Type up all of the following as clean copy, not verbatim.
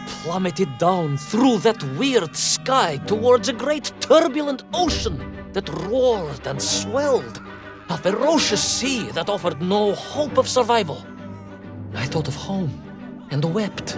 plummeted down through that weird sky towards a great turbulent ocean that roared and swelled, a ferocious sea that offered no hope of survival. I thought of home and wept,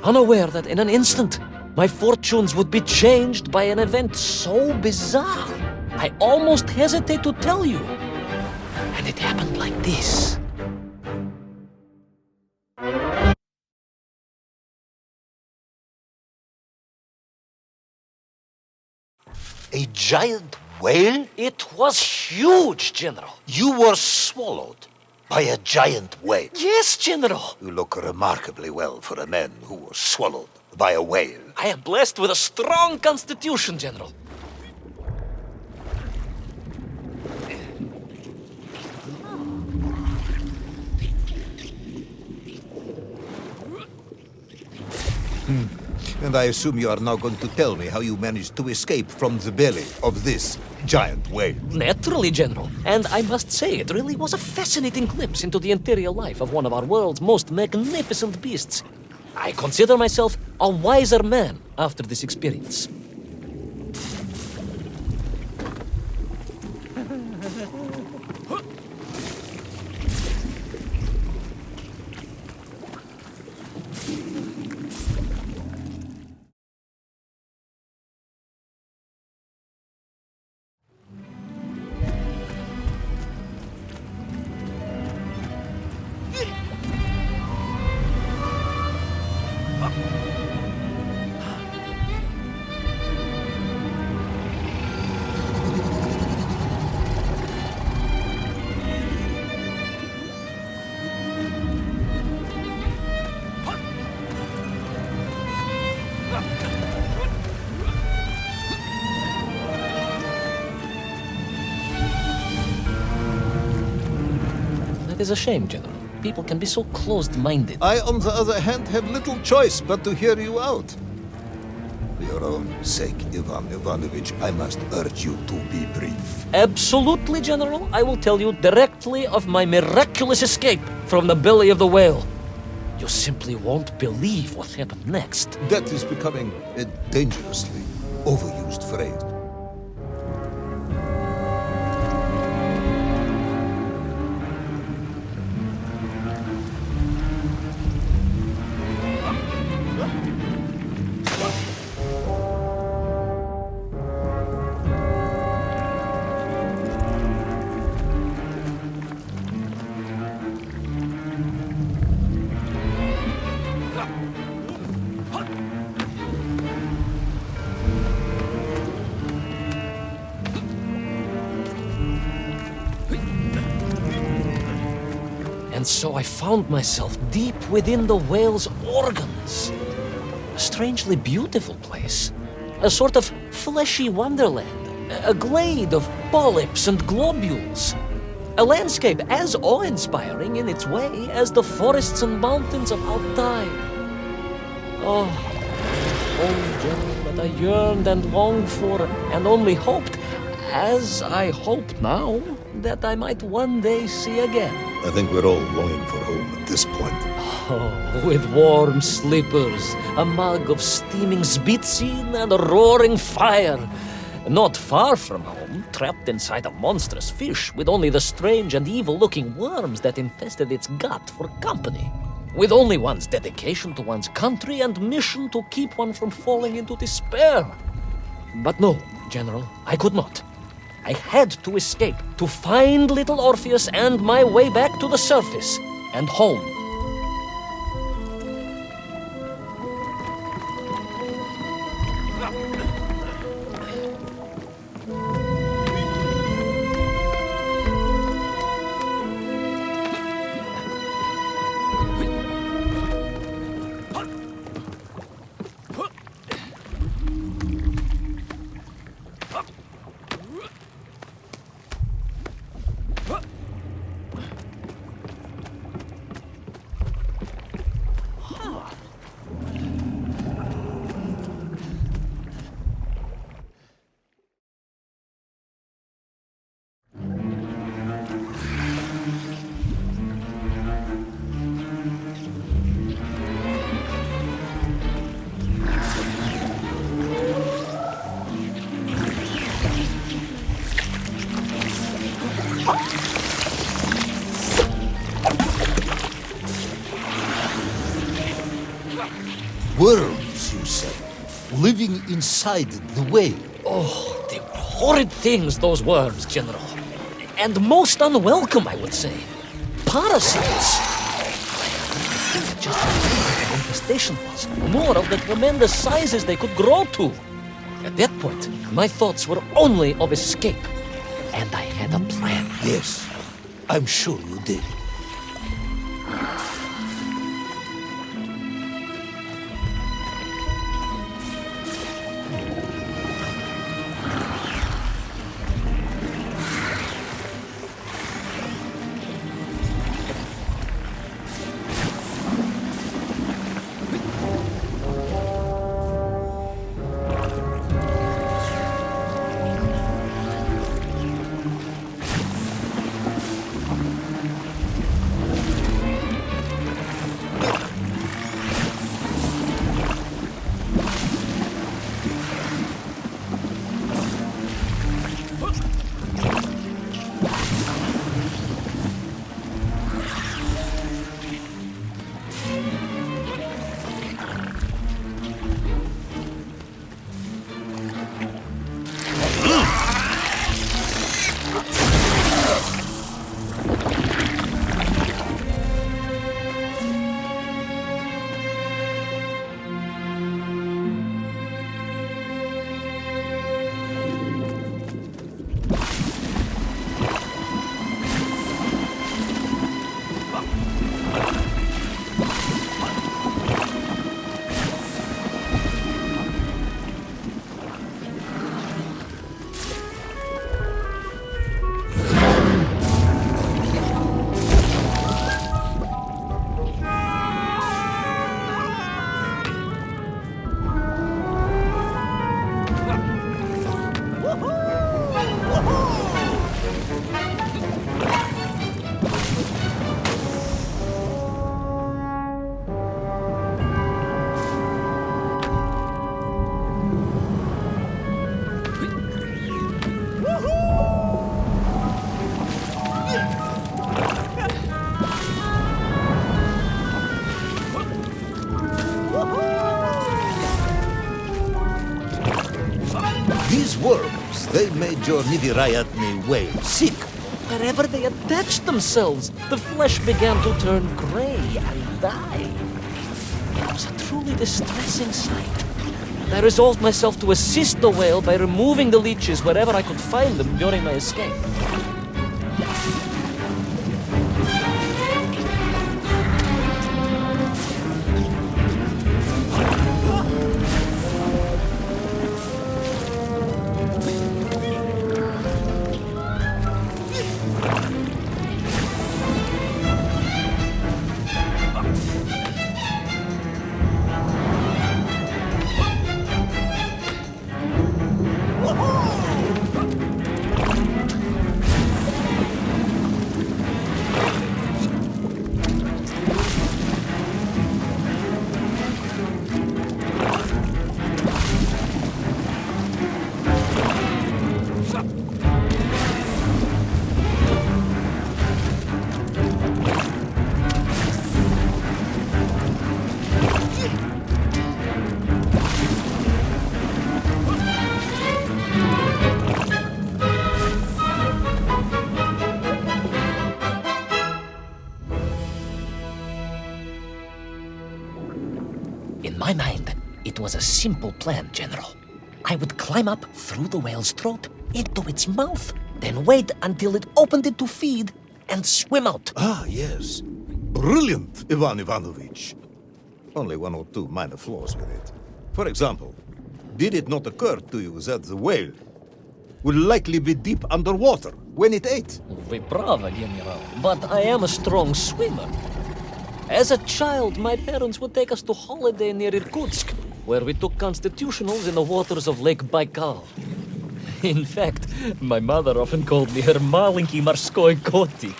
unaware that in an instant my fortunes would be changed by an event so bizarre I almost hesitate to tell you. And it happened like this. A giant whale? It was huge, General. You were swallowed by a giant whale. Yes, General. You look remarkably well for a man who was swallowed by a whale. I am blessed with a strong constitution, General. And I assume you are now going to tell me how you managed to escape from the belly of this giant whale. Naturally, General. And I must say, it really was a fascinating glimpse into the interior life of one of our world's most magnificent beasts. I consider myself a wiser man after this experience. That is a shame, General. People can be so closed-minded. I, on the other hand, have little choice but to hear you out. For your own sake, Ivan Ivanovich, I must urge you to be brief. Absolutely, General. I will tell you directly of my miraculous escape from the belly of the whale. You simply won't believe what happened next. That is becoming a dangerously overused phrase. And so I found myself deep within the whale's organs. A strangely beautiful place. A sort of fleshy wonderland. A glade of polyps and globules. A landscape as awe-inspiring in its way as the forests and mountains of Altai. Oh, General, that I yearned and longed for, and only hoped, as I hope now, that I might one day see again. I think we're all longing for home at this point. Oh, with warm slippers, a mug of steaming Sbitzin, and a roaring fire. Not far from home, trapped inside a monstrous fish with only the strange and evil-looking worms that infested its gut for company. With only one's dedication to one's country and mission to keep one from falling into despair. But no, General, I could not. I had to escape, to find Little Orpheus and my way back to the surface and home. Worms, you said, living inside the whale. Oh, they were horrid things, those worms, General. And most unwelcome, I would say. Parasites. Just how big the infestation was, nor of the tremendous sizes they could grow to. At that point, my thoughts were only of escape. And I had a plan. Yes, I'm sure you did. These worms, they made your Nivirayatni whale sick. Wherever they attached themselves, the flesh began to turn gray and die. It was a truly distressing sight. And I resolved myself to assist the whale by removing the leeches wherever I could find them during my escape. In my mind, it was a simple plan, General. I would climb up through the whale's throat into its mouth, then wait until it opened it to feed and swim out. Ah, yes. Brilliant, Ivan Ivanovich. Only one or two minor flaws with it. For example, did it not occur to you that the whale would likely be deep underwater when it ate? Вы правы, General, but I am a strong swimmer. As a child, my parents would take us to holiday near Irkutsk, where we took constitutionals in the waters of Lake Baikal. In fact, my mother often called me her маленький морской котик.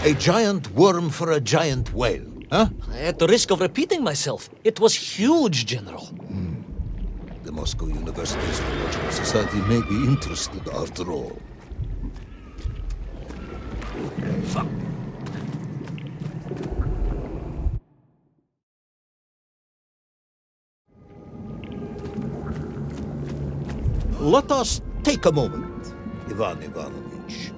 A giant worm for a giant whale, huh? At the risk of repeating myself, it was huge, General. The Moscow University Zoological Society may be interested after all. Let us take a moment, Ivan Ivanovich.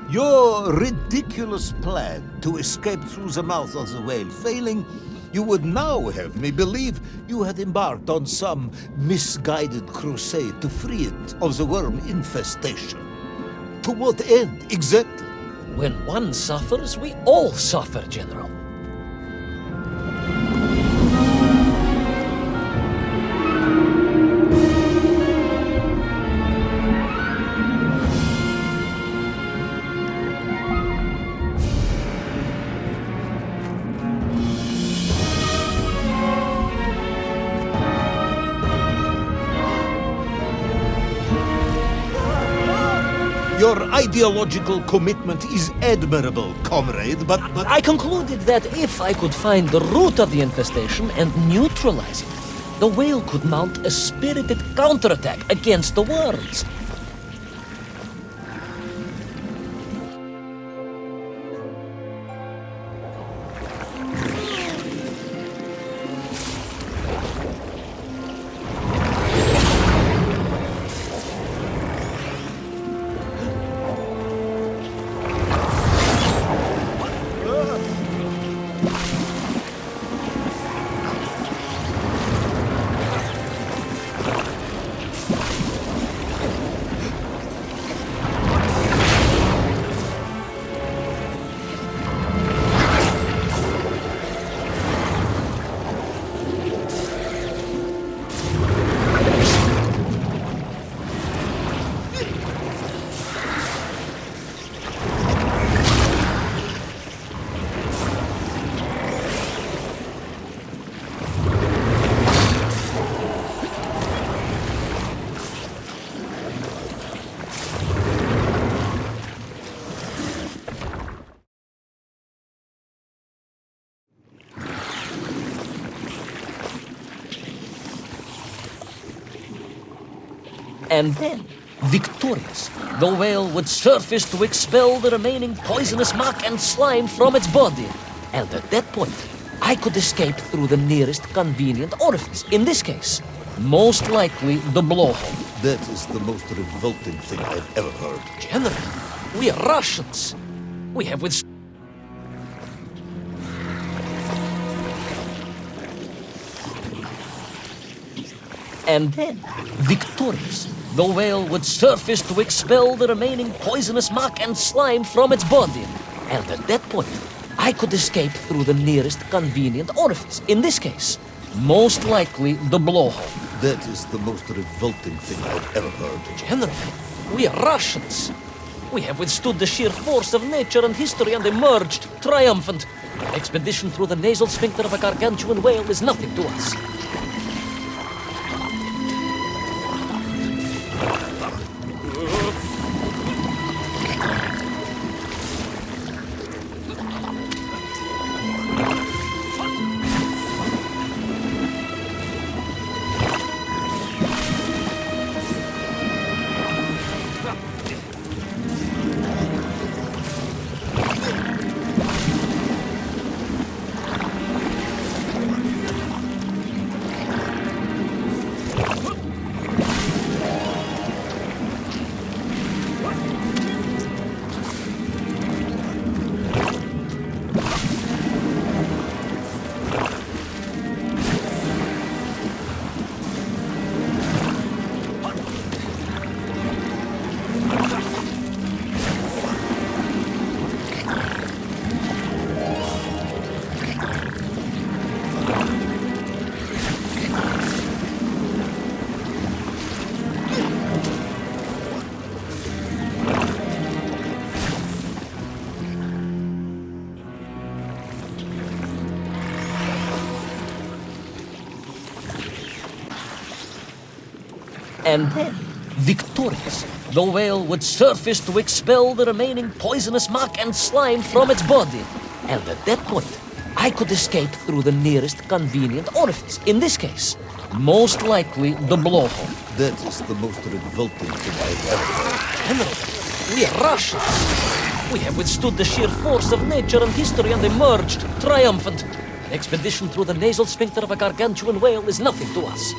Your ridiculous plan to escape through the mouth of the whale failing, you would now have me believe you had embarked on some misguided crusade to free it of the worm infestation. To what end, exactly? When one suffers, we all suffer, General. Your ideological commitment is admirable, comrade, but... I concluded that if I could find the root of the infestation and neutralize it, the whale could mount a spirited counterattack against the worms. And then, victorious, the whale would surface to expel the remaining poisonous muck and slime from its body. And at that point, I could escape through the nearest convenient orifice. In this case, most likely the blowhole. That is the most revolting thing I've ever heard. General, we are Russians. We have withstood. And then, victorious, the whale would surface to expel the remaining poisonous muck and slime from its body. And at that point, I could escape through the nearest convenient orifice. In this case, most likely the blowhole. That is the most revolting thing I've ever heard. General, we are Russians. We have withstood the sheer force of nature and history and emerged triumphant. An expedition through the nasal sphincter of a gargantuan whale is nothing to us. And then, victorious, the whale would surface to expel the remaining poisonous muck and slime from its body. And at that point, I could escape through the nearest convenient orifice. In this case, most likely the blowhole. That is the most revolting thing I've ever heard. General, we are Russians. We have withstood the sheer force of nature and history and emerged triumphant. An expedition through the nasal sphincter of a gargantuan whale is nothing to us.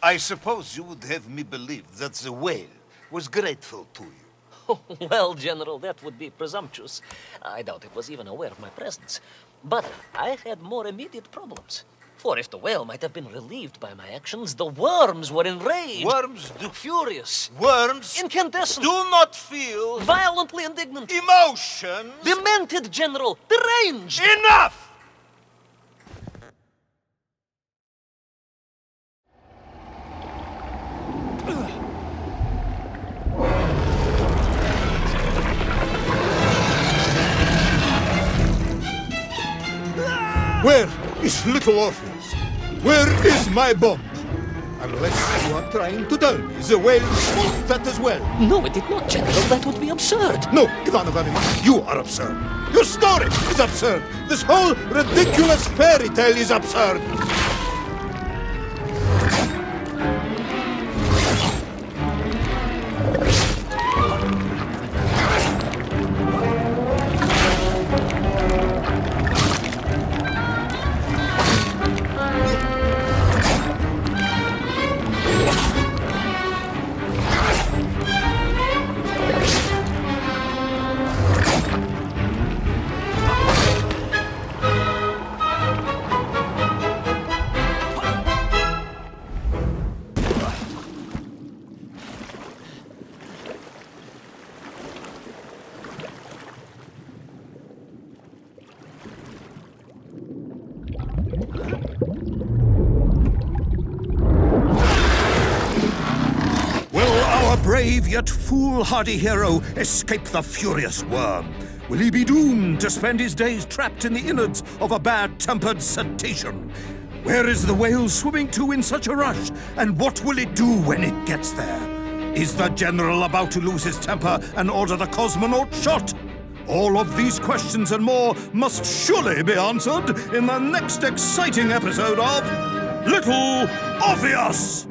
I suppose you would have me believe that the whale was grateful to you. Well, General, that would be presumptuous. I doubt it was even aware of my presence. But I had more immediate problems. For if the whale might have been relieved by my actions, the worms were enraged. Worms do... Furious. Worms Incandescent. do not feel... Violently indignant. emotions. Demented, General. Deranged. Enough! Where is Little Orpheus? Where is my bomb? Unless you are trying to tell me the whale smoked that as well. No, it did not, General. That would be absurd. No, Ivan Ivanovich, you are absurd. Your story is absurd. This whole ridiculous fairy tale is absurd. Brave yet foolhardy hero escape the furious worm? Will he be doomed to spend his days trapped in the innards of a bad-tempered cetacean? Where is the whale swimming to in such a rush, and what will it do when it gets there? Is the general about to lose his temper and order the cosmonaut shot? All of these questions and more must surely be answered in the next exciting episode of Little Orpheus!